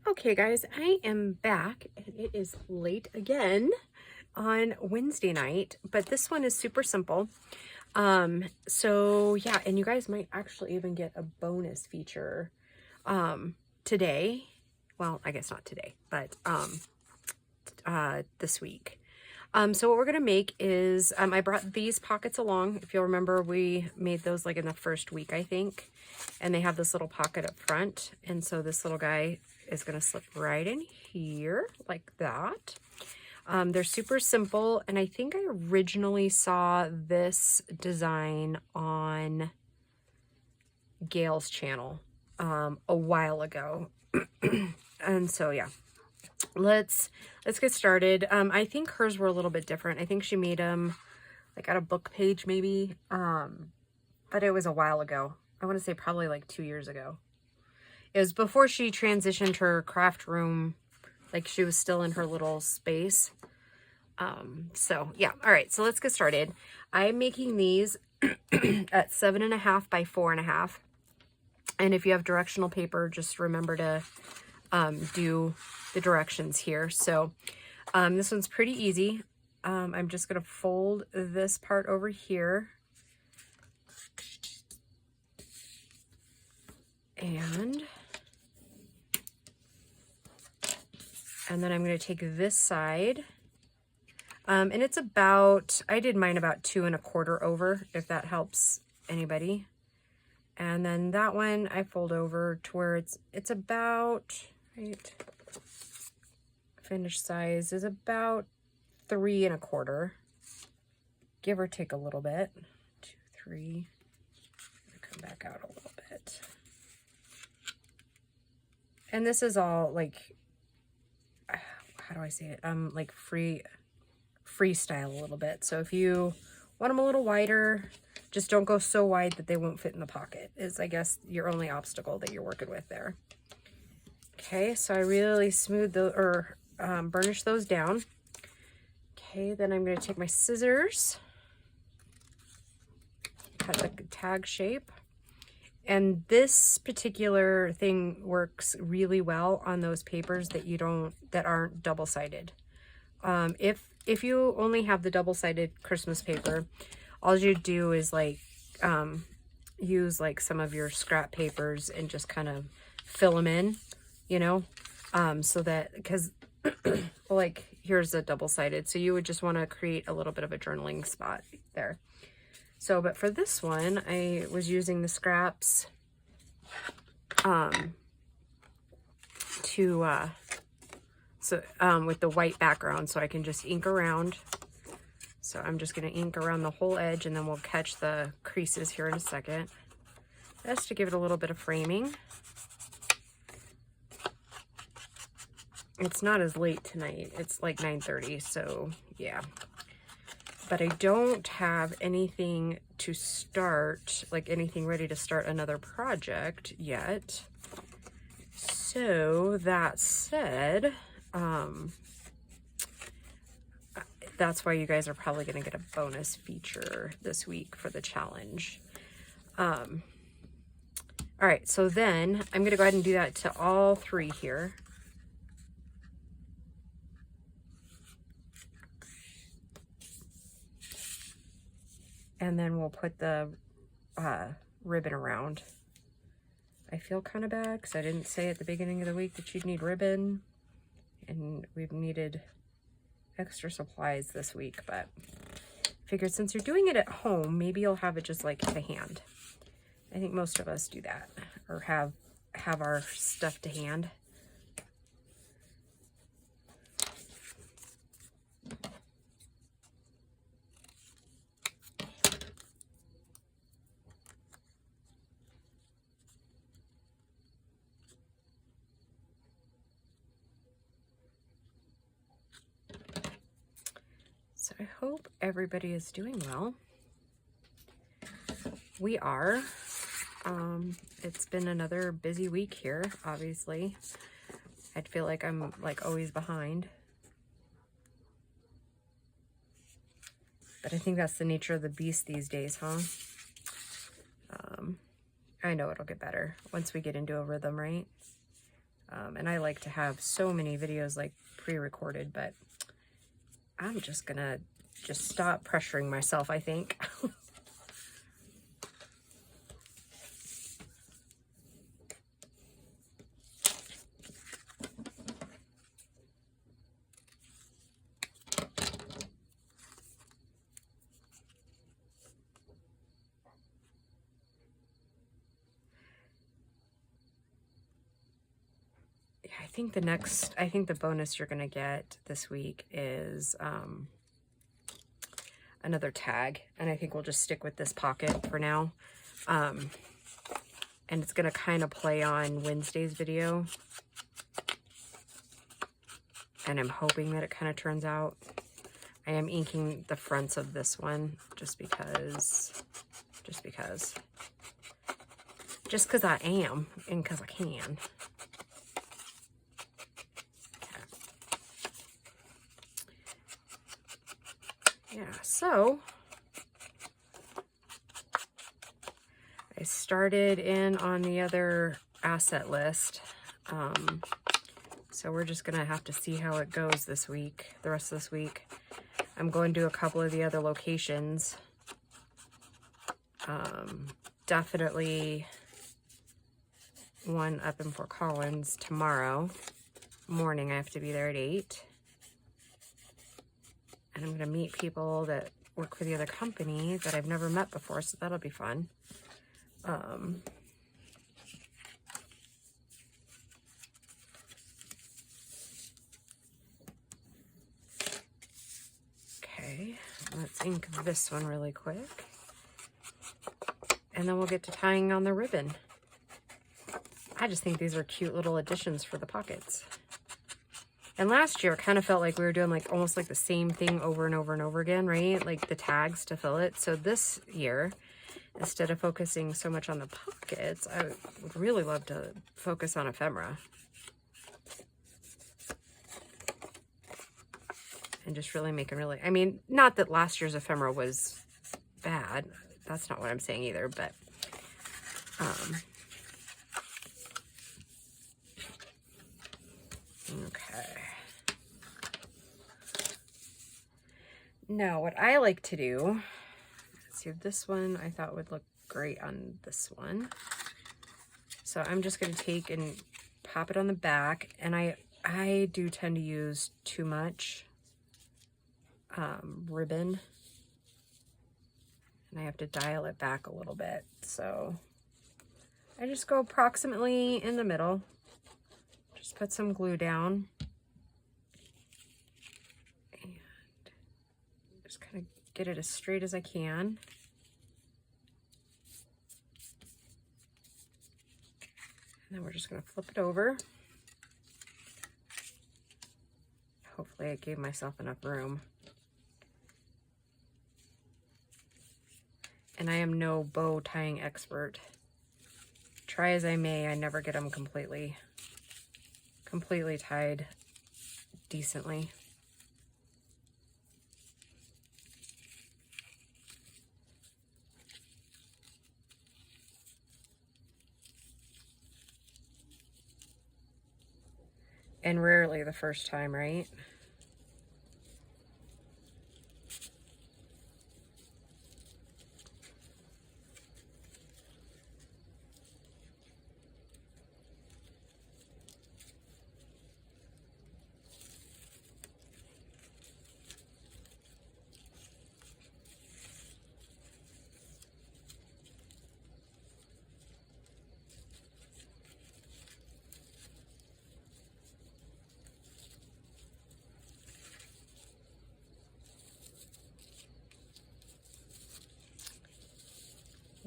Okay guys, I am back and it is late again on Wednesday night, but this one is super simple. So yeah, and you guys might actually even get a bonus feature today. Well, I guess not today, but this week. So what we're gonna make is I brought these pockets along. If you'll remember, we made those like in the first week, I think, and they have this little pocket up front, and so this little guy is gonna slip right in here like that. They're super simple, and I think I originally saw this design on Gail's channel a while ago. And so yeah, let's get started. I think hers were a little bit different. I think she made them like at a book page maybe, but it was a while ago. I want to say probably like 2 years ago. It was before she transitioned her craft room, like she was still in her little space. So yeah, all right, so let's get started. I'm making these at 7.5 by 4.5, and if you have directional paper, just remember to do the directions here. So this one's pretty easy. I'm just going to fold this part over here, and then I'm going to take this side, and it's about, I did mine about 2 1/4 over, if that helps anybody. And then that one I fold over to where it's about, right, finished size is about 3 1/4, give or take a little bit. 2, 3, come back out a little bit. And this is all like, how do I say it? Like freestyle a little bit. So if you want them a little wider, just don't go so wide that they won't fit in the pocket, is I guess your only obstacle that you're working with there. Okay, so I really smooth the, or burnish those down. Okay, then I'm going to take my scissors, cut the tag shape. And this particular thing works really well on those papers that aren't double-sided. If you only have the double-sided Christmas paper, all you do is like use like some of your scrap papers and just kind of fill them in, you know, so that, because like here's a double-sided, so you would just want to create a little bit of a journaling spot there. So, but for this one, I was using the scraps with the white background, so I can just ink around. So I'm just going to ink around the whole edge, and then we'll catch the creases here in a second, just to give it a little bit of framing. It's not as late tonight. It's like 9:30, so yeah. But I don't have anything to start, like anything ready to start another project yet. So that said, that's why you guys are probably going to get a bonus feature this week for the challenge. All right, so then I'm going to go ahead and do that to all 3 here. And then we'll put the ribbon around. I feel kind of bad because I didn't say at the beginning of the week that you'd need ribbon, and we've needed extra supplies this week, but figured since you're doing it at home, maybe you'll have it just like to hand. I think most of us do that, or have our stuff to hand. So I hope everybody is doing well. We are. It's been another busy week here, obviously. I feel like I'm like always behind. But I think that's the nature of the beast these days, huh? I know it'll get better once we get into a rhythm, right? And I like to have so many videos like pre-recorded, but I'm just gonna stop pressuring myself, I think. I think the bonus you're gonna get this week is another tag, and I think we'll just stick with this pocket for now. And it's gonna kind of play on Wednesday's video, and I'm hoping that it kind of turns out. I am inking the fronts of this one just because I am, and because I can. Yeah, so I started in on the other asset list. So we're just gonna have to see how it goes this week, the rest of this week. I'm going to a couple of the other locations. Definitely one up in Fort Collins tomorrow morning. I have to be there at 8. And I'm gonna meet people that work for the other company that I've never met before, so that'll be fun. Okay, let's ink this one really quick. And then we'll get to tying on the ribbon. I just think these are cute little additions for the pockets. And last year, it kind of felt like we were doing like almost like the same thing over and over and over again, right? Like the tags to fill it. So this year, instead of focusing so much on the pockets, I would really love to focus on ephemera. And just really making I mean, not that last year's ephemera was bad. That's not what I'm saying either, but okay. Now, what I like to do, let's see, this one I thought would look great on this one. So I'm just going to take and pop it on the back, and I do tend to use too much ribbon, and I have to dial it back a little bit. So I just go approximately in the middle, just put some glue down, and just kind of get it as straight as I can. And then we're just going to flip it over. Hopefully I gave myself enough room. And I am no bow tying expert. Try as I may, I never get them completely tied decently. And rarely the first time, right?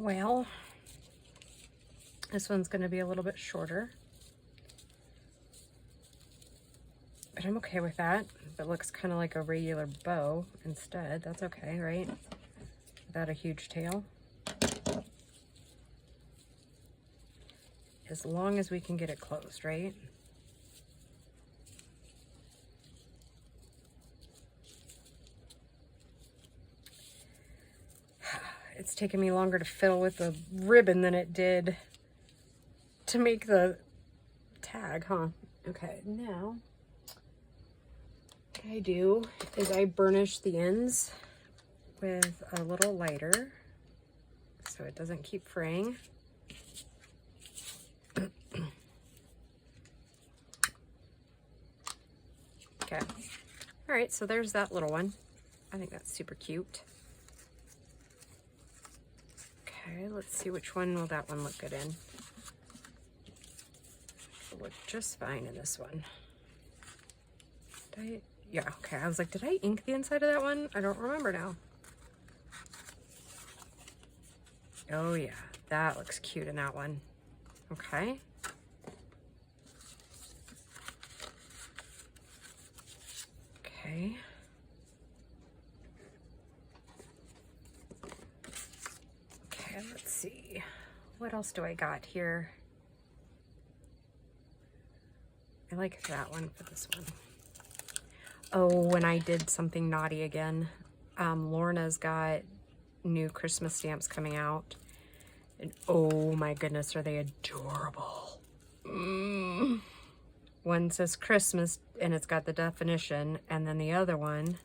Well, this one's going to be a little bit shorter, but I'm okay with that. If it looks kind of like a regular bow instead, that's okay, right? Without a huge tail. As long as we can get it closed, right? It's taken me longer to fill with the ribbon than it did to make the tag, huh? Okay, now what I do is I burnish the ends with a little lighter so it doesn't keep fraying. Okay. All right, so there's that little one. I think that's super cute. Okay, let's see which one will that one look good in. It'll look just fine in this one. Yeah, okay. I was like, did I ink the inside of that one? I don't remember now. Oh yeah, that looks cute in that one. Okay. Okay. Okay, let's see. What else do I got here? I like that one for this one. Oh, and I did something naughty again. Lorna's got new Christmas stamps coming out. And oh my goodness, are they adorable. One says Christmas and it's got the definition. And then the other one,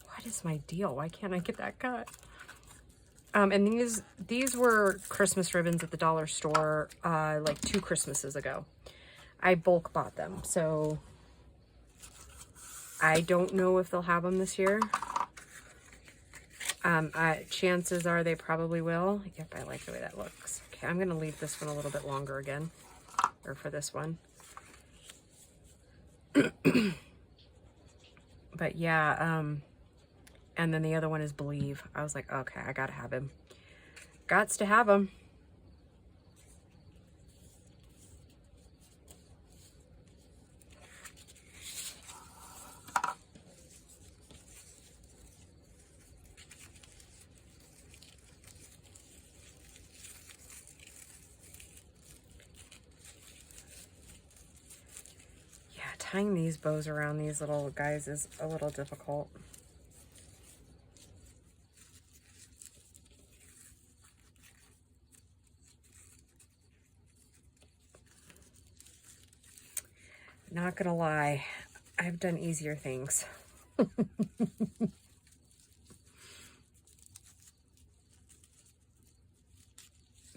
what is my deal? Why can't I get that cut? And these were Christmas ribbons at the dollar store like 2 Christmases ago. I bulk bought them, so I don't know if they'll have them this year. Chances are they probably will. Yep, I like the way that looks. Okay, I'm gonna leave this one a little bit longer again, or for this one. But yeah, and then the other one is Believe. I was like, okay, I gotta have him. Gots to have him. Tying these bows around these little guys is a little difficult. Not gonna lie, I've done easier things. And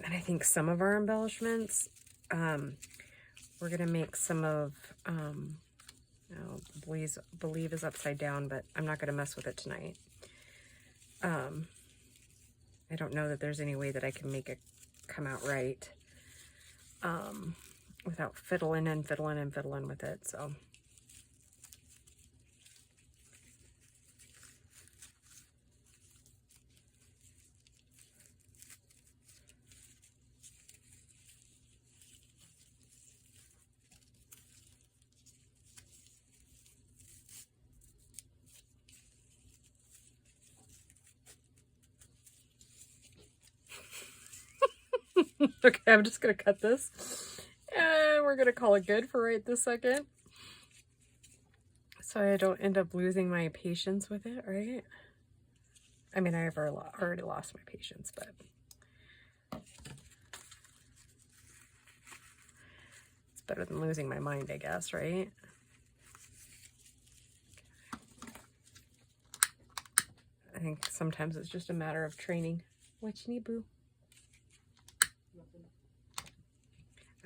I think some of our embellishments, we're gonna make some of, Believe is upside down, but I'm not gonna mess with it tonight. I don't know that there's any way that I can make it come out right, without fiddling with it, so. Okay, I'm just gonna cut this and we're gonna call it good for right this second, so I don't end up losing my patience with it, right? I mean, I've already lost my patience, but it's better than losing my mind, I guess, right? I think sometimes it's just a matter of training. What you need, boo?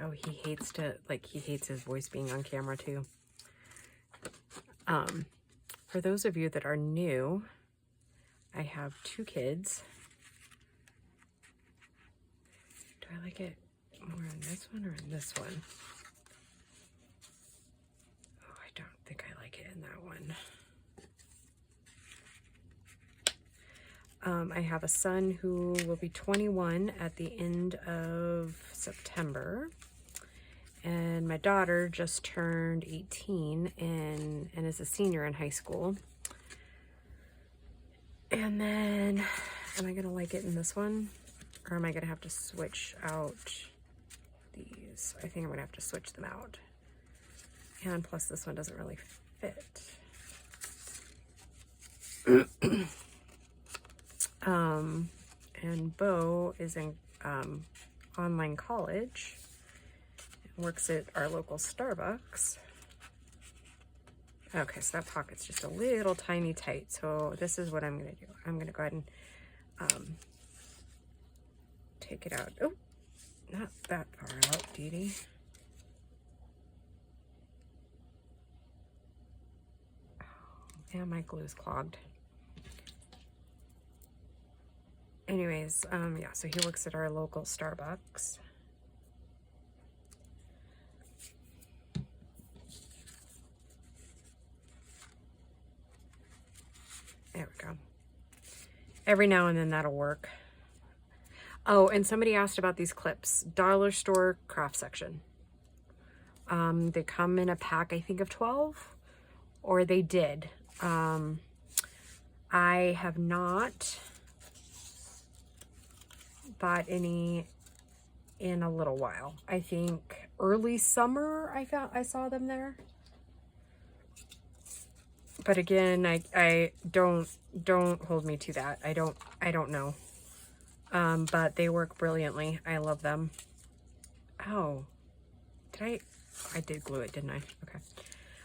Oh, he hates he hates his voice being on camera too. For those of you that are new, I have 2 kids. Do I like it more in this one or in this one? Oh, I don't think I like it in that one. I have a son who will be 21 at the end of September. And my daughter just turned 18 and is a senior in high school. And then, am I gonna like it in this one? Or am I gonna have to switch out these? I think I'm gonna have to switch them out. And plus this one doesn't really fit. And Bo is in online college. works at our local Starbucks. Okay, so that pocket's just a little tiny tight. So this is what I'm going to do. I'm going to go ahead and take it out. Oh, not that far out, Dee Dee. Oh, and my glue's clogged. Anyways, yeah, so he works at our local Starbucks. There we go. Every now and then that'll work. Oh, and somebody asked about these clips. Dollar store craft section. They come in a pack, I think, of 12, or they did. I have not bought any in a little while. I think early summer I saw them there. But again, I don't hold me to that. I don't know. But they work brilliantly. I love them. Oh, I did glue it, didn't I? Okay.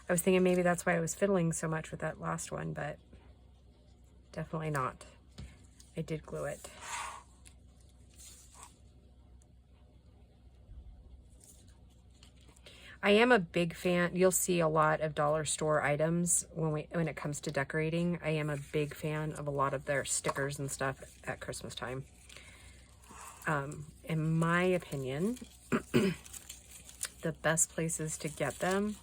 I was thinking maybe that's why I was fiddling so much with that last one, but definitely not. I did glue it. I am a big fan. You'll see a lot of dollar store items when it comes to decorating. I am a big fan of a lot of their stickers and stuff at Christmas time. In my opinion, the best places to get them,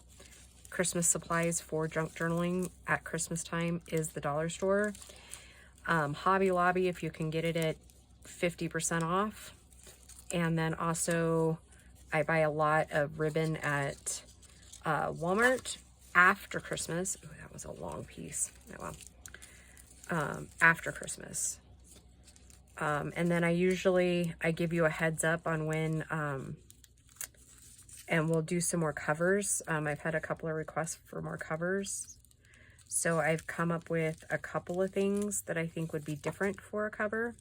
Christmas supplies for junk journaling at Christmas time, is the dollar store. Hobby Lobby, if you can get it at 50% off. And then also, I buy a lot of ribbon at Walmart after Christmas. Oh, that was a long piece. Oh, well. After Christmas. And then I give you a heads up on when, and we'll do some more covers. I've had a couple of requests for more covers. So I've come up with a couple of things that I think would be different for a cover.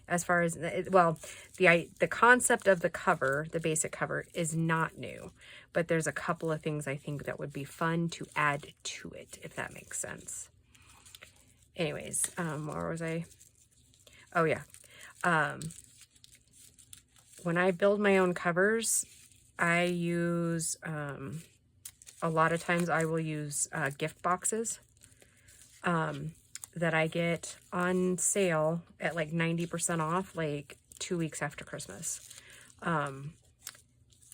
As far as, well, the concept of the cover, the basic cover, is not new. But there's a couple of things I think that would be fun to add to it, if that makes sense. Anyways, where was I? Oh, yeah. When I build my own covers, I use, a lot of times I will use gift boxes. That I get on sale at like 90% off, like 2 weeks after Christmas. And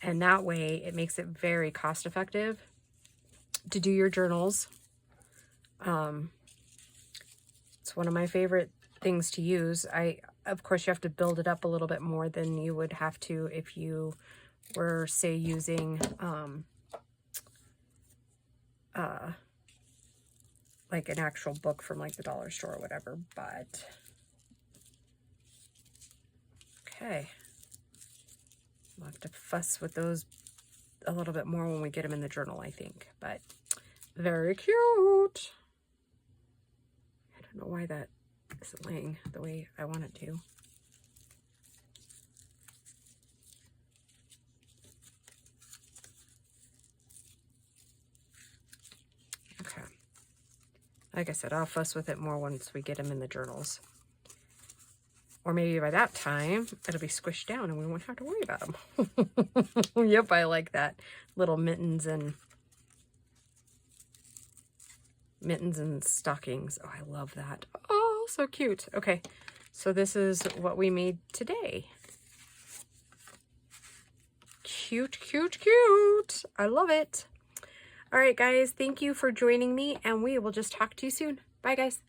that way it makes it very cost effective to do your journals. It's one of my favorite things to use. Of course, you have to build it up a little bit more than you would have to if you were, say, using, like an actual book from like the dollar store or whatever, but okay. We'll have to fuss with those a little bit more when we get them in the journal, I think, but very cute. I don't know why that isn't laying the way I want it to. Okay. Like I said, I'll fuss with it more once we get them in the journals. Or maybe by that time, it'll be squished down and we won't have to worry about them. Yep, I like that. Little mittens and stockings. Oh, I love that. Oh, so cute. Okay, so this is what we made today. Cute, cute, cute. I love it. All right, guys, thank you for joining me, and we will just talk to you soon. Bye, guys.